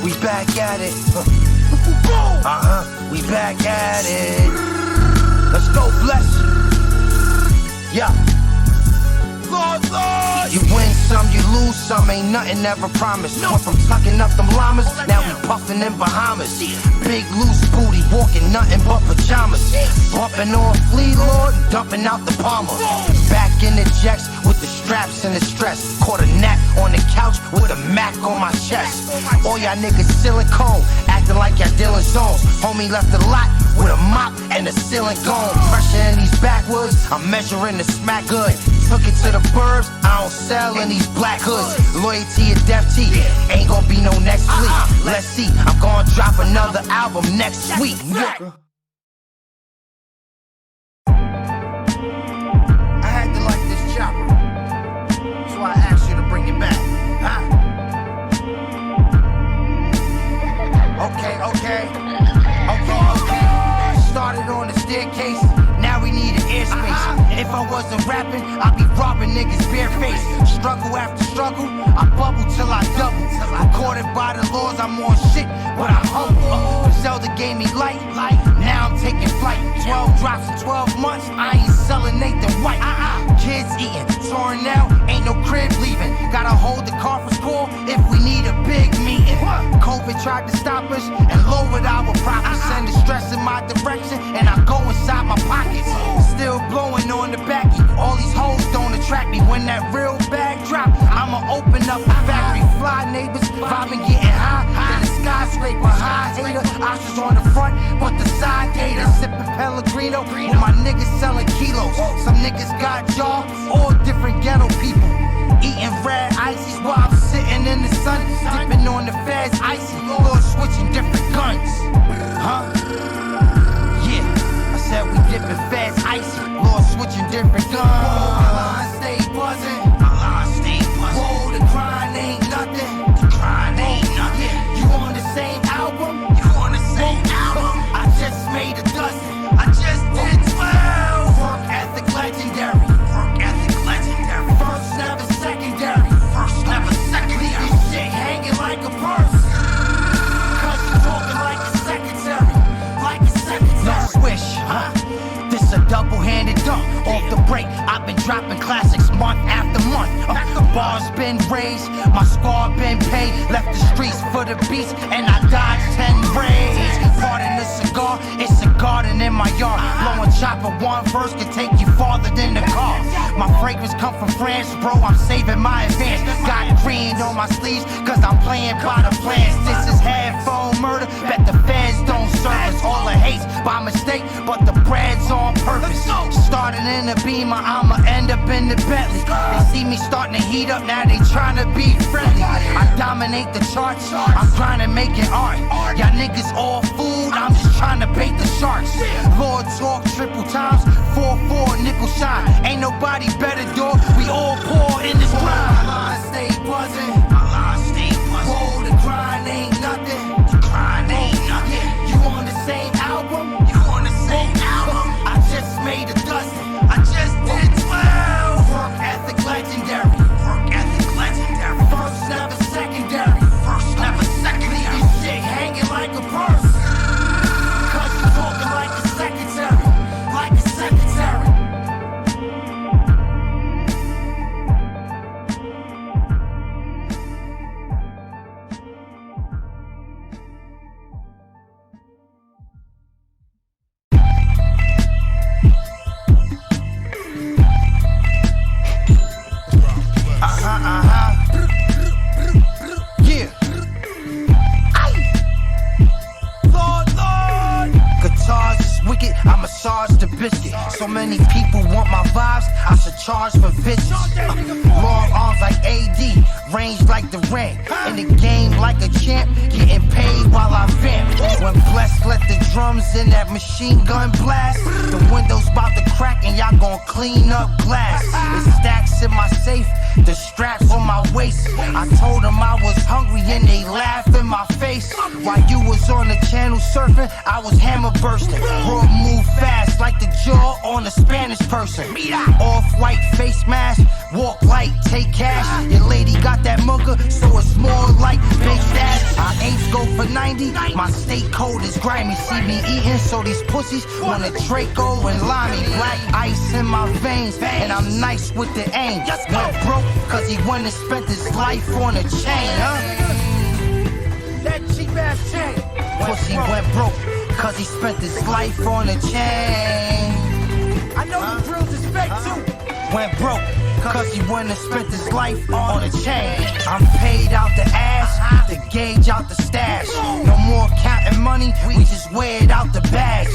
We back at it. We back at it. Let's go, bless. Yeah. Lord, Lord. You win some, you lose some, ain't nothing ever promised. Went from tucking up them llamas, now we puffin' in Bahamas. Big loose booty, walking nothing but pajamas. Bumping on Flea Lord, dumping out the Palmer. Back in the jets with the straps and the stress. Caught a nap on the couch with a Mac on my chest. All y'all niggas silicone, acting like y'all dealing zones. Homie left the lot with a mop and a ceiling gone. Pressure in these backwoods, I'm measuring the smack good. Took it to the burbs, I don't sell in these black hoods. Loyalty and Def T, ain't gonna be no next week. Let's see, I'm gonna drop another album next week. I had to like this chopper, so I asked you to bring it back. Okay. Started on the staircase, now we need an airspace. If I wasn't rapping, I'd be robbing niggas barefaced. Struggle after struggle, I bubble till I double. Recorded by the laws, I'm on shit, but I'm humble. Zelda gave me light, now I'm taking flight. 12 drops in 12 months, I ain't selling Nathan White. Kids eating, touring now, ain't no crib leaving. Gotta hold the conference call if we need a big meeting. COVID tried to stop us and lowered our profits. Sending stress in my direction and I go inside my pockets. Still blowing on the backy, all these hoes don't attract me. When that real bag drop, I'ma open up a factory. Fly neighbors, vibing getting high. In the skyscraper, high hater. Options on the front, but the side hater. Sipping Pellegrino, with my niggas selling kilos. Some niggas got jobs, all different ghetto people. Eating red ices while I'm sitting in the sun. Dipping on the feds icy, Lord switching different guns. Yeah, I said we dipping feds icy, Lord switching different guns. My line stay buzzing, Whoa, the grind ain't nothing. Yeah, you on the same album? I just made a dozen. I just did 12. Work ethic legendary. First never secondary. Leave this shit hanging like a purse. Cause you talking like a secretary. No swish, This a double-handed dump. Off the break, I've been dropping classics month after month. Bars been raised, my scar been paid. Left the streets for the beats, and I dodged 10 raids. Pardon the cigar, it's a garden in my yard. Blowing chopper one verse can take you farther than the car. My fragrance come from France, bro, I'm saving my advance. Got green on my sleeves, cause I'm playing by the plans. This is headphone murder, bet the feds don't serve us. All the hate's by mistake, but the bread's on purpose. Started in the Beamer, I'ma end up in the Bentley. They see me starting to heat up, now they tryna be friendly. I dominate the charts, I'm grinding making art. Y'all niggas all food, I'm just trying to bait the sharks. Lord talk triple times, 4-4 nickel shine. Ain't nobody better, dog, we all pour in this grind. My line stay buzzing, Whoa, the grind ain't nothing. Yeah, you on the same album? I just made a dozen. I just did 12. Work ethic legendary. First never secondary. Leave this shit hanging like a purse. Cause you talking like a secretary. Yeah. Lord. Guitars is wicked, I massage the biscuit. So many people want my vibes, I should charge for visits. Long arms like AD, range like the ring. In the game like a champ, getting paid while I vamp. When Bless let the drums in that machine gun blast, the window's about to crack and y'all gon' clean up glass. It's stacks in my safe, the straps on my waist. I told them I was hungry and they laughed in my face. While you was on the channel surfing, I was hammer bursting. Raw move fast like the jaw on a Spanish person. Off-white face mask, walk light, take cash. Your lady got that mugger, so it's more like big dash. I ain't go 90. My state code is grimy. See me eating, so these pussies wanna Draco and Limey. Black ice in my veins, and I'm nice with the aim. Went broke, cause he went and spent his life on a chain, huh? That cheap ass chain. Pussy went broke, cause he spent his life on a chain. I know the drills is fake too. Went broke, cause he went and spent his life on a chain. I'm paid out the ass, to gauge out the stash. No more counting money, we just weigh it out the bags.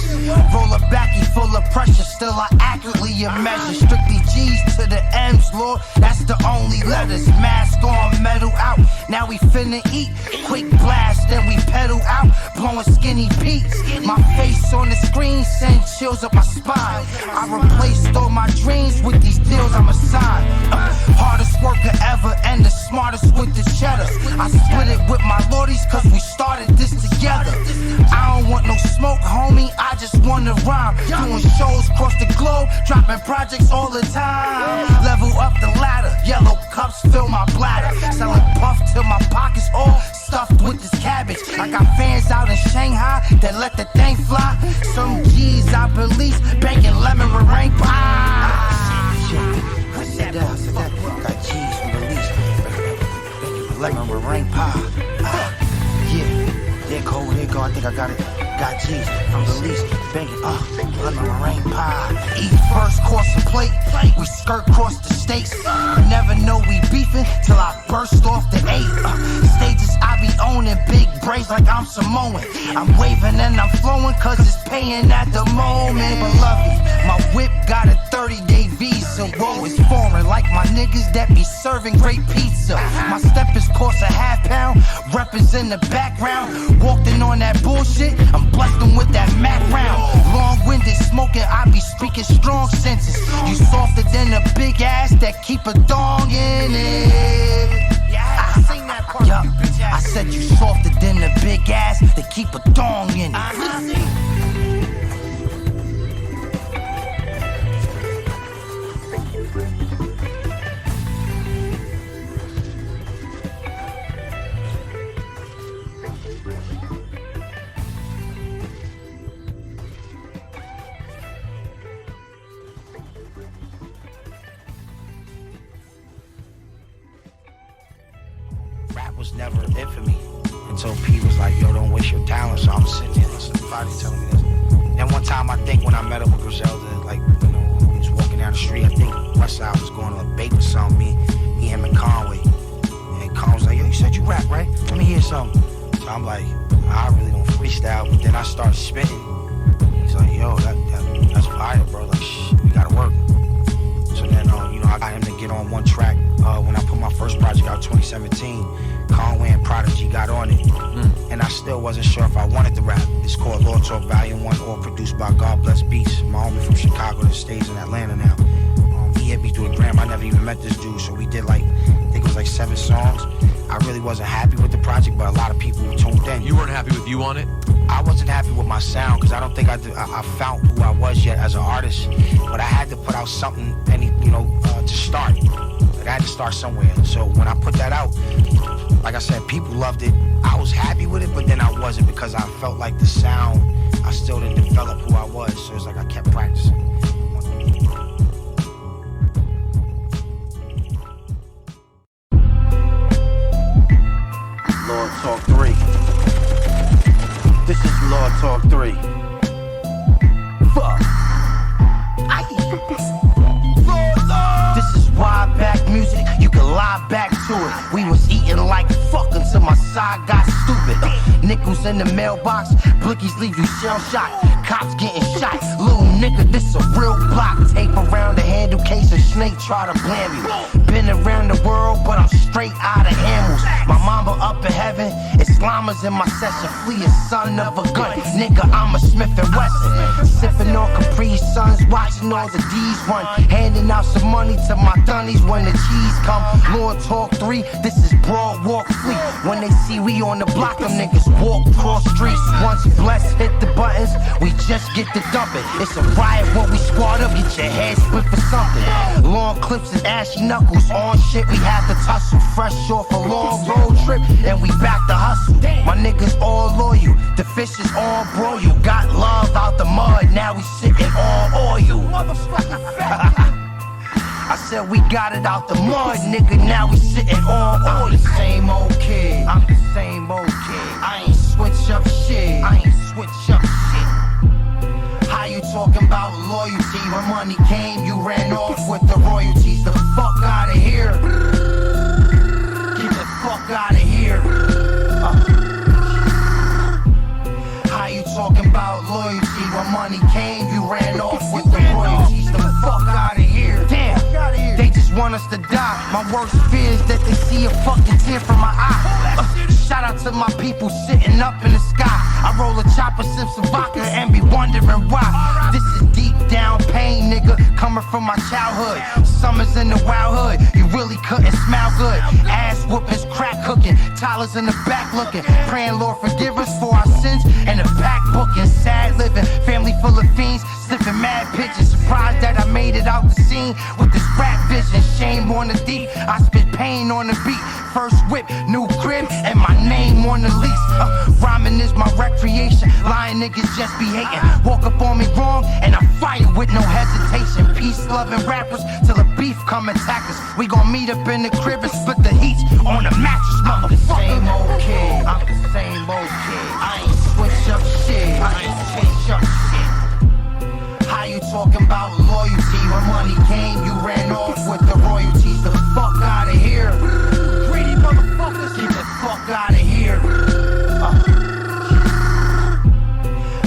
Roll a backy full of pressure, still I accurately measure. Strictly G's to the M's, Lord, that's the only letters. Mask on, metal out, now we finna eat. Quick blast, then we pedal out, blowing skinny peaks. My face on the screen send chills up my spine. I replaced all my dreams with these deals I'm assigned. Hardest worker ever and the smartest with the cheddar. I split it with my lordies cause we started this together. I don't want no smoke, homie, I just wanna rhyme. Doing shows across the globe, dropping projects all the time. Level up the ladder, yellow cups fill my bladder. Selling puff till my pockets all stuffed with this cabbage. I got fans out in Shanghai that let the thing fly. Some G's I release, banking lemon meringue pie. I said that. Got G's from release. Lemon meringue pie. Yeah, there go. I think I got it. Got G's from release. Banging, lemon meringue pie. Eat first course of plate. We skirt across the states. Never know we beefing till I burst off the 8. Stages I be owning, big braids like I'm Samoan. I'm waving and I'm flowing cause it's paying at the moment. But love me, my whip got a 30-day visa. Whoa, it's foreign like my niggas that be serving great pizza. My steppers cost a half pound, rappers in the background. Walked in on that bullshit, I'm blessed them with that Mac round. Long-winded smoking, I be speaking strong senses. You softer than a big ass that keep a dong in it. I seen that part. Yup, I said you softer than a big ass that keep a dong in it. Rap was never it for me until P was like, yo, don't waste your talent. So I'm sitting there, somebody telling me this. Then one time I think when I met up with Griselda, like, you know, we was walking down the street, I think Westside was going to a bake or something, me, him and Conway. And Conway was like, yo, you said you rap, right? Let me hear something. So I'm like, I really don't freestyle, but then I started spitting. He's like, yo, that's fire, bro. Like, we gotta work. So then, you know, I got him to get on one track. When I put my first project out, 2017, Conway and Prodigy got on it. And I still wasn't sure if I wanted to rap. It's called Lord Talk Volume 1, all produced by godBLESSbeatz. My homie from Chicago that stays in Atlanta now. He hit me through a gram. I never even met this dude, so we did like, I think it was like 7 songs. I really wasn't happy with the project, but a lot of people tuned in. You weren't happy with you on it? I wasn't happy with my sound because I don't think I found who I was yet as an artist. But I had to put out something, to start. Like I had to start somewhere. So when I put that out, like I said, people loved it. I was happy with it, but then I wasn't because I felt like the sound, I still didn't develop who I was. So it's like I kept practicing. Lord Talk 3. This is Lord Talk 3. Fuck. This is wide back music, you can lie back to it. We was eating like fuck until my side got stupid. Nickels in the mailbox, blickies leave you shell shocked. Cops getting shot, little nigga, this a real block. Tape around the handle case a snake try to blam you. Been around the world, but I'm straight out of Hamels. My mama up in heaven, Islama's in my session. Flee a son of a gun, nigga, I'm a Smith & Wesson. Sipping on Capri Suns, watching all the D's run. Handing out some money to my dunnies when the cheese come. Lord Talk 3, this is Broadwalk Fleet. When they see loyalty, we on the block. Them niggas walk cross streets. Once blessed, hit the buttons, we just get to dumping. It's a riot when we squad up, get your head split for something. Long clips and ashy knuckles on shit, we have to tussle. Fresh off a long road trip, and we back to hustle. My niggas all loyal, the fish is all broil. Got love out the mud, now we sitting on oil. I said we got it out the mud, nigga, now we sitting on oil. I'm the same old kid, I'm the same old kid. I ain't switch up shit, I ain't switch up shit. How you talking about loyalty? When money came, you ran off with the royalties. The fuck out of here. Get the fuck out of here. How you talking about loyalty? When money came, you ran off with the royalties. The fuck out of here. Damn, they just want us to die. My worst fear is that they see a fucking tear from my eye. Shout out to my people sitting up in the sky. I roll a chopper, sip some vodka, and be wondering why. This is deep down pain, nigga, coming from my childhood. Summers in the wild hood, you really couldn't smell good. Ass whoopings, crack cooking, Tyler's in the back looking. Praying, Lord, forgive us for our sins and the back booking. Sad living, family full of fiends, sniffing mad pitches. Surprised that I made it out the scene with this rap vision. Shame on the deep, I spit pain on the beat. First whip, new crib, and my name on the lease. Rhyming is my recreation, lying niggas just be hating. Walk up on me wrong, and I fight it with no hesitation. Peace-loving rappers till the beef come attack us. We gon' meet up in the crib and split the heat on the mattress, motherfucker. I'm the same old kid, I'm the same old kid. I ain't switch up shit, I ain't switch up shit. How you talking about loyalty? When money came, you ran off with the royalties. The fuck out of here. Greedy motherfuckers, get the fuck out of here.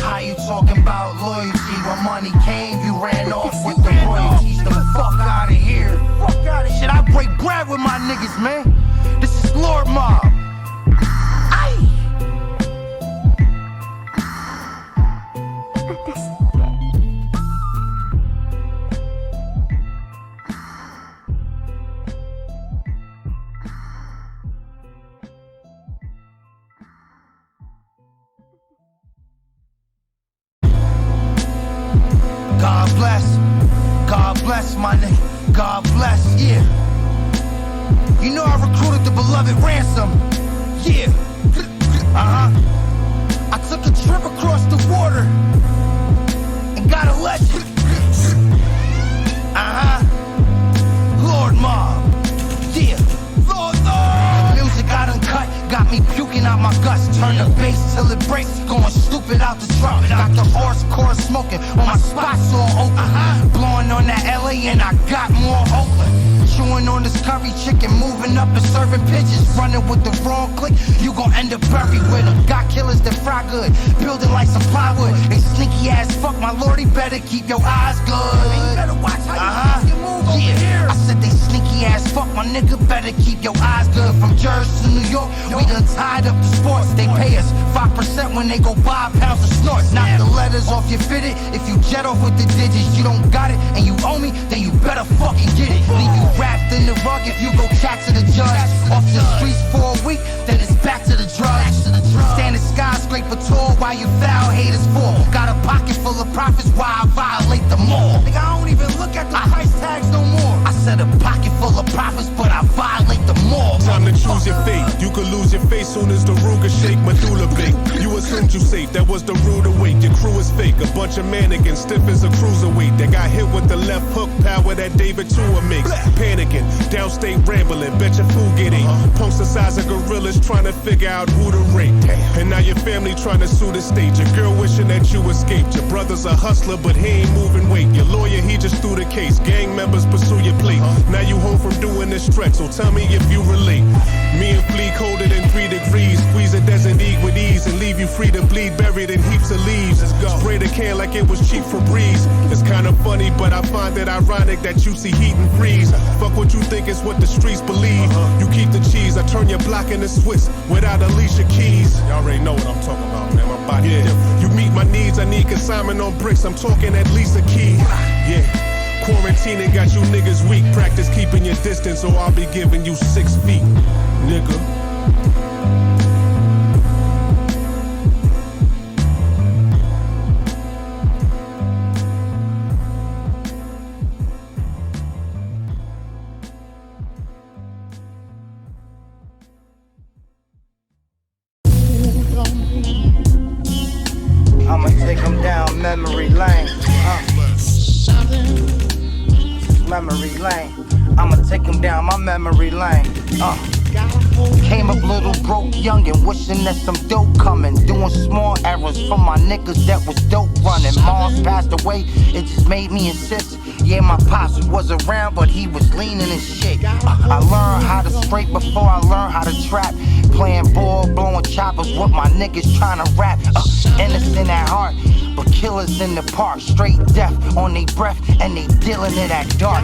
How you talking about loyalty? When money came, you ran off with the royalties. The fuck out of here. Shit, I break bread with my niggas, man. This is Lord Mob. God bless my nigga, God bless, yeah. You know I recruited the beloved Ransom, yeah. I took a trip across the water and got a legend. Lord Mob, yeah. Lord. The music I done cut got me puking out my guts. Turn the bass till it breaks, going stupid out the truck. Got the horse core smoking on my spots all open. Blowing on that LA and I got more open. Chewing on this curry chicken, moving up and serving pitches. Running with the wrong click, you gon' end up buried with them. Got killers that fry good, building like some plywood. They sneaky ass fuck, my lord, he better keep your eyes good. You better watch how you move over here. I said they sneaky ass fuck, my nigga, better keep your eyes good. From Jersey to New York, we done tied up the sports. They pay us 5% when they go buy pounds of snorts. Knock the letters off your fitted. If you jet off with the digits, you don't got it, and you owe me, then you better fucking get it. Leave you wrapped in the rug if you go chat to the judge. Off the streets for a week, then it's back to the drugs. Standing skyscraper tall while you foul haters fall. Got a pocket full of profits while I violate the mall. Nigga, I don't even look at the price tags no more. I said a pocket full of profits, but I violate the mall. Time to choose your fate. You could lose your face soon as the Ruger shake, medulla bake. You assumed you safe, that was the rude awake. Your crew is fake, a bunch of mannequins, stiff as a cruiserweight. They got hit with the left hook, power that David Tua makes. Panicking, downstate rambling, bet your food get ate. Punks the size of gorillas trying to figure out who to rate. And now your family trying to sue the state. Your girl wishing that you escaped. Your brother's a hustler, but he ain't moving weight. Your lawyer, he just threw the case. Gang members pursue your plate. Now you home from doing this stretch, so tell me if you relate. Me and Fleek hold it in 3 degrees. Squeeze a desert egg with ease and leave you free to bleed, buried in heaps of leaves. Spray the can like it was cheap for breeze. It's kinda funny, but I find it ironic that you see heat and freeze. Fuck what you think is what the streets believe. You keep the cheese, I turn your block into Swiss without Alicia Keys. Y'all already know what I'm talking about, man. My body different. You meet my needs, I need consignment on bricks. I'm talking at least a key. Yeah. Quarantining got you niggas weak. Practice keeping your distance or I'll be giving you 6 feet, nigga. memory lane. I'ma take him down my memory lane. Came up little broke young and wishing that some dope coming. Doing small errands for my niggas that was dope running. Mom's passed away, it just made me insist. Yeah, my pops was around, but he was leaning and shit. I learned how to scrape before I learned how to trap. Playing ball, blowing choppers with my niggas trying to rap. Innocent at heart, but killers in the park. Straight death on they breath, and they dealing it at dark.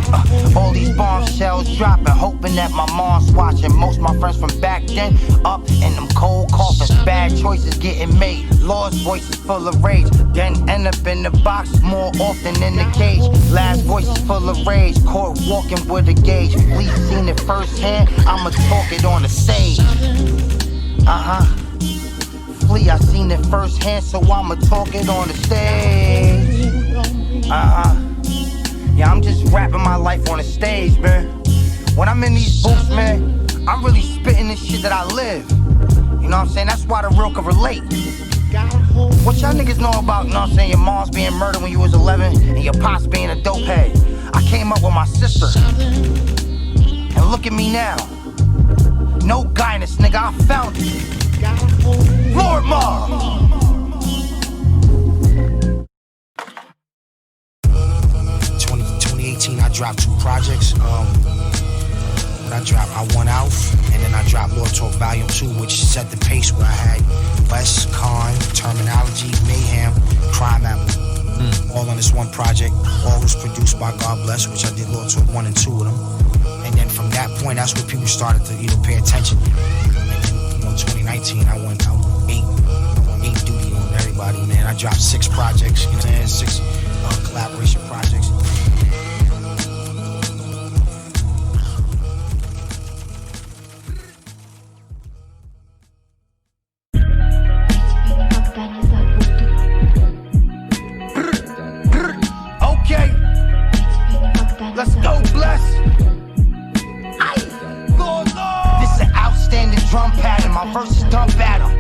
All these bombshells dropping, hoping that my mom's watching. Most my friends from back then up in them cold coffins. Bad choices getting made. Lord's voice is full of rage. Then end up in the box more often than the cage. Last voice is full of rage. Caught walking with a gauge. Please seen it firsthand. I'ma talk it on the stage. Flea, I seen it firsthand, so I'ma talk it on the stage. Yeah, I'm just rapping my life on the stage, man. When I'm in these booths, man, I'm really spitting this shit that I live. You know what I'm saying? That's why the real can relate. What y'all niggas know about, you know what I'm saying, your mom's being murdered when you was 11 and your pops being a dope head? I came up with my sister. And look at me now. No guidance, nigga, I found it. Lord Mob! 2018, I dropped 2 projects. When I dropped, I Won Out, and then I dropped Lord Talk Volume 2, which set the pace where I had West, Con, Terminology, Mayhem, Crime Apple, all on this one project. All was produced by godBLESSbeatz, which I did Lord Talk 1 and 2 with them. And then from that point, that's where people started to, pay attention. And then, 2019, I went 8 duty on everybody, man. I dropped 6 projects, 6 collaboration projects. Okay, let's go, Bless. Lord. This an outstanding drum pattern. My verse is done battle.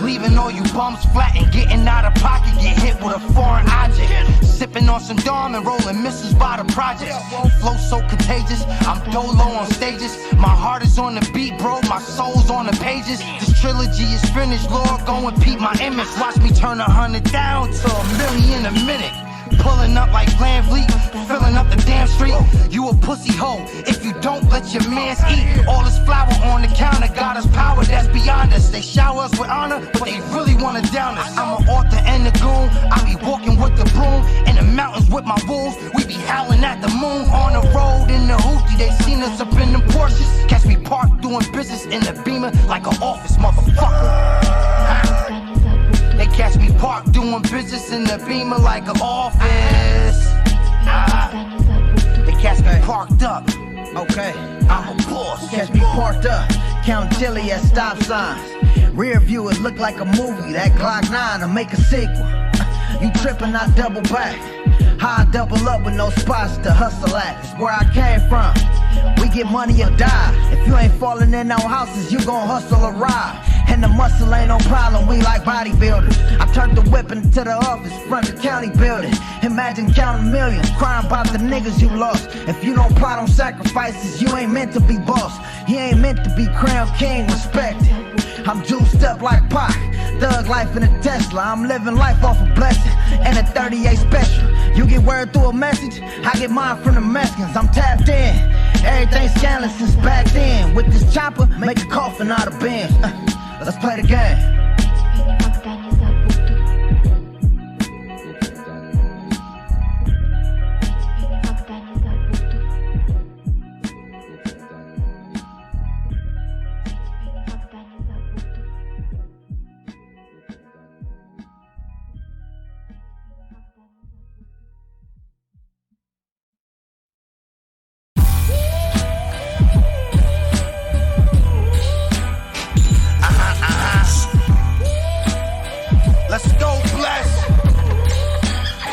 Leaving all you bums flat and getting out of pocket. Get hit with a foreign object. Sipping on some Dom and rolling missiles by the projects. Flow so contagious, I'm dolo on stages. My heart is on the beat, bro, my soul's on the pages. This trilogy is finished, Lord, go and peep my image. Watch me turn 100 down to 1,000,000 a minute. Pulling up like Glen Fleet, filling up the damn street. You a pussy hoe if you don't let your mans eat. All this flour on the counter, got us power that's beyond us. They shower us with honor, but they really wanna down us. I'm an author and a goon, I be walking with the broom. In the mountains with my wolves, we be howling at the moon. On the road in the hoopty, they seen us up in them Porsches. Catch me parked doing business in the Beamer like an office, motherfucker. They catch me parked doing business in the Beamer like an office. They catch me parked up. Okay, I'm a boss. catch me parked up, count chili at stop signs. Rear view, it look like a movie. That Glock 9 to make a sequel. You tripping, I double back. How I double up with no spots to hustle at. It's where I came from. We get money or die. If you ain't falling in on houses, you gon' hustle or ride. And the muscle ain't no problem, we like bodybuilders. I turned the whip into the office, front of the county building. Imagine counting millions, crying about the niggas you lost. If you don't plot on sacrifices, you ain't meant to be boss. You ain't meant to be crown king, respected. I'm juiced up like Pac, thug life in a Tesla. I'm living life off a blessing and a 38 special. You get word through a message, I get mine from the Mexicans. I'm tapped in, everything scandalous since back then. With this chopper, make a coffin out of bins. Let's play the game. Let's go, Bless.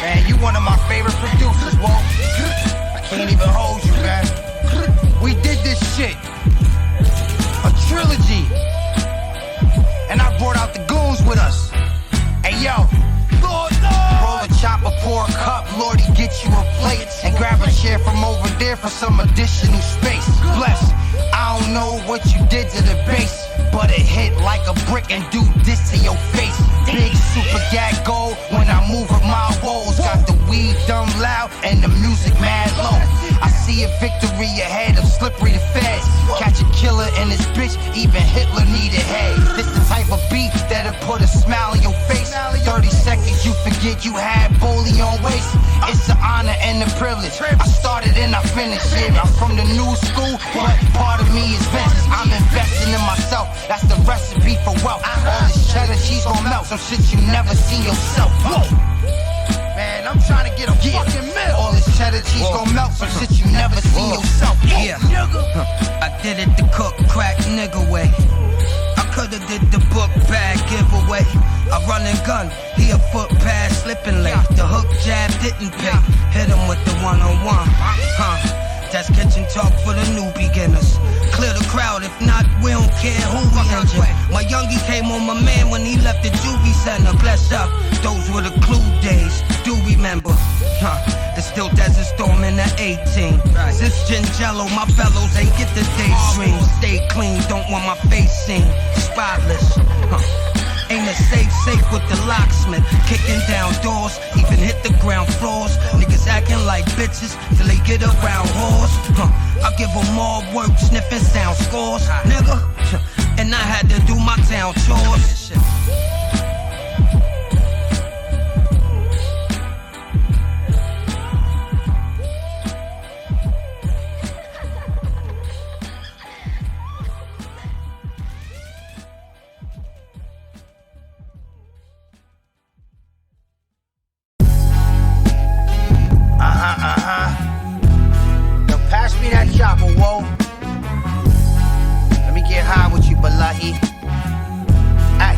Man, you one of my favorite producers, Walt. I can't even hold you, man. We did this shit. A trilogy. And I brought out the goons with us. Hey, yo. Lord, no. Roll a chopper, pour a cup. Lordy, get you a plate. And grab here from over there for some additional space. Bless, I don't know what you did to the bass, but it hit like a brick and do this to your face. Big super gag gold when I move with my woes. Got the weed dumb loud and the music mad low. I see a victory ahead of slippery the feds. Catch a killer in this bitch, even Hitler needed head. This the type of beat that'll put a smile on your face. 30 seconds you forget you had Boley on waist. It's an honor and a privilege. I started and I finished it. I'm from the new school, but part of me is Vince. I'm investing in myself. That's the recipe for wealth. All this cheddar cheese gon' melt. Some shit you never seen yourself. Whoa. Man, I'm trying to get a fucking meal. All this cheddar cheese gon' melt. Some shit you never seen yourself. Yeah, I did it the cook crack nigga way. I coulda did the book bag giveaway. I run and gun, he a foot past slipping late. The hook jab didn't pay. Hit him with the one-on-one. That's kitchen talk for the new beginners. Clear the crowd, if not, we don't care who we injure. My youngie came on my man when he left the juvie center. Bless up, those were the clue days. Do remember? It's still Desert Storm in the 18. Since Gingello, my fellows ain't get the daydream. Stay clean, don't want my face seen. Spotless. Ain't it safe with the locksmith. Kicking down doors, even hit the ground floors. Niggas acting like bitches till they get around whores. I give them all work, sniffing sound scores, nigga. And I had to do my town chores. Yo, pass me that chopper, whoa. Let me get high with you, Balahi. Ay,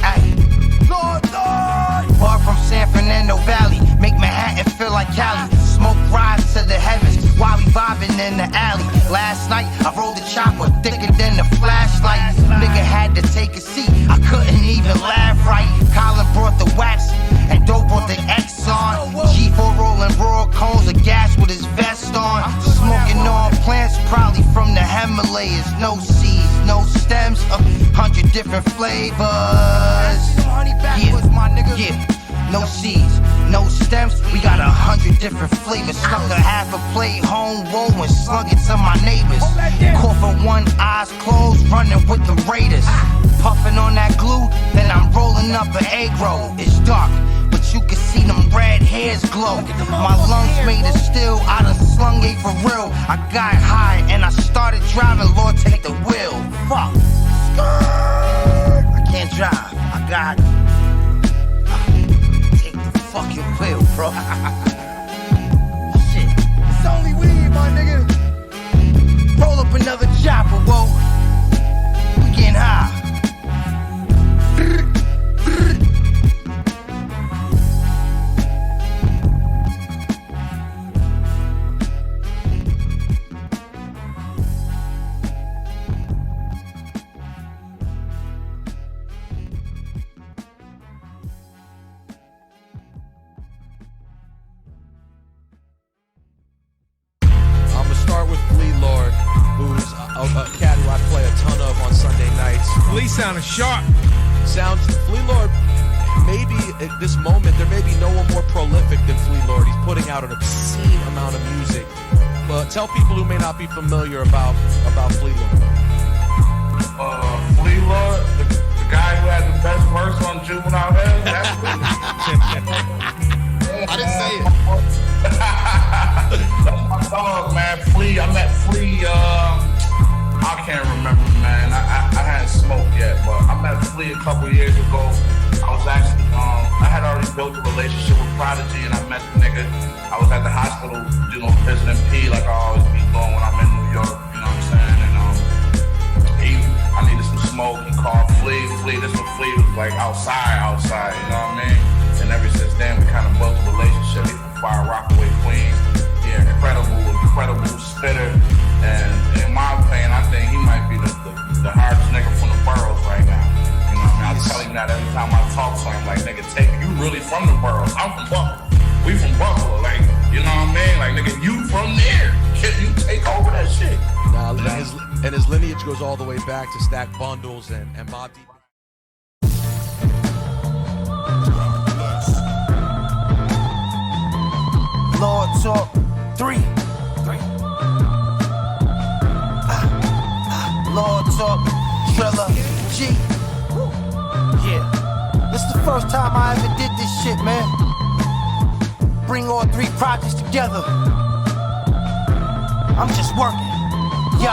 ay. Lord, Lord. Far from San Fernando Valley, make Manhattan feel like Cali. Smoke rise to the heavens while we vibing in the alley. Last night, I rolled the chopper thicker than the flashlight. Nigga had to take a seat, I couldn't even laugh right. Colin brought the wax, and Dope brought the X on. G4 rolling raw cones of gas with his vest on. Smoking on plants, probably from the Himalayas. No seeds, no stems, 100 different flavors. Yeah, no seeds, no stems. We got 100 different flavors. Snuck a half a plate home, roll and slung it to my neighbors. Caught for one, eyes closed, running with the Raiders. Puffing on that glue, then I'm rolling up an egg roll. It's dark, but you can see them red hairs glow. My lungs made of steel, I done slung it for real. I got high and I started driving, Lord take the wheel. Fuck, I can't drive, I got take the fucking wheel, bro. Shit, it's only weed, my nigga. Roll up another chopper, whoa. We getting high. Sounding sharp. Flea Lord, maybe at this moment, there may be no one more prolific than Flea Lord. He's putting out an obscene amount of music. But tell people who may not be familiar about Flea Lord. Flea Lord, the guy who had the best verse on Juvenile Hell, that's I didn't say it. That's my dog, man. Flea, I met Flea, I can't remember, man. I hadn't smoked yet, but I met Flea a couple years ago. I was actually, I had already built a relationship with Prodigy, and I met the nigga. I was at the hospital, visiting P, like I always be doing when I'm in New York, you know what I'm saying? And I needed some smoke. He called Flea. This was Flea was like outside, you know what I mean? And ever since then, we kind of built a relationship. He's from Fire Rockaway, Queens. Yeah, incredible spitter. And in my opinion, I think he might be the hardest nigga from the boroughs right now. You know what I mean? I tell him that every time I talk to him, like, nigga, you really from the boroughs. I'm from Buffalo. We from Buffalo. Like, You know what I mean? Like, nigga, you from there. You take over that shit. Nah, and his lineage goes all the way back to Stack Bundles and Mob Deep. Lord Talk 3. Lord Talk Trilogy. Yeah. This is the first time I ever did this shit, man. Bring all 3 projects together. I'm just working. Yo,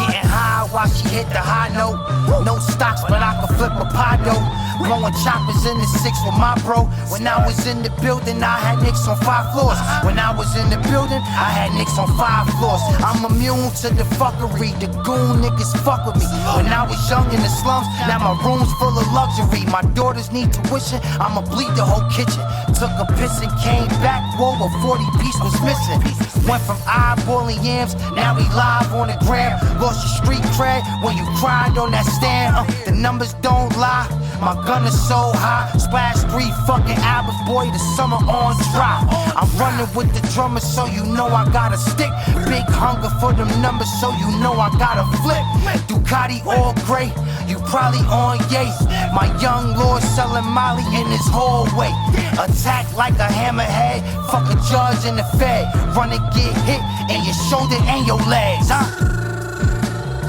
getting high while she hit the high note. No stocks, but I can flip a pie dough. Blowing choppers in the 6 with my bro. When I was in the building, I had nicks on 5 floors. When I was in the building, I had nicks on 5 floors. I'm immune to the fuckery. The goon niggas fuck with me. When I was young in the slums, now my room's full of luxury. My daughters need tuition, I'ma bleed the whole kitchen. Took a piss and came back, whoa, a 40 piece was missing. Went from eyeballing yams, now we live on the gram. Lost your street cred when you cried on that stand. The numbers don't lie, my gun is so high. Splash 3 fucking albums, boy, the summer on dry. I'm running with the drummers, so you know I gotta stick. Big hunger for them numbers, so you know I gotta flip. Ducati all gray, you probably on yay. My young lord selling Molly in his hallway. Attack like a hammerhead, fuck a judge in the fed. Run and get hit in your shoulder and your legs, huh?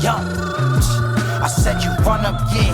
Yo, I said you run up, get